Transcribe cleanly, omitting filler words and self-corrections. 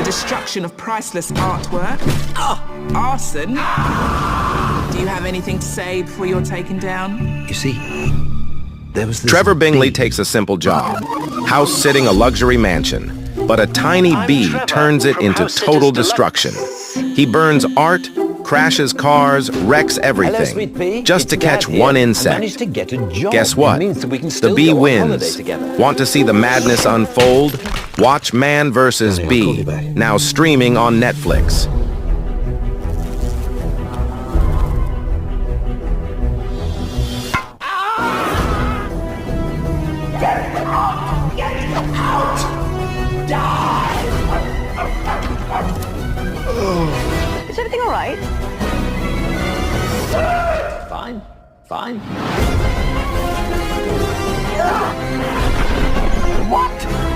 destruction of priceless artwork, arson. Do you have anything to say before you're taken down? You see, there was this Trevor Bingley bee. takes a simple job, house-sitting a luxury mansion, but a tiny bee turns it into total destruction. He burns art, crashes cars, wrecks Hello, everything, sweet pea. just It's to Dad catch here. one I insect. managed to get a job. Guess what? It means that we can The still bee go on holiday wins. together. Want to see the madness unfold? Watch Man vs. I'll call Bee, you back. now streaming on Netflix. Is everything all right? Fine, fine. What?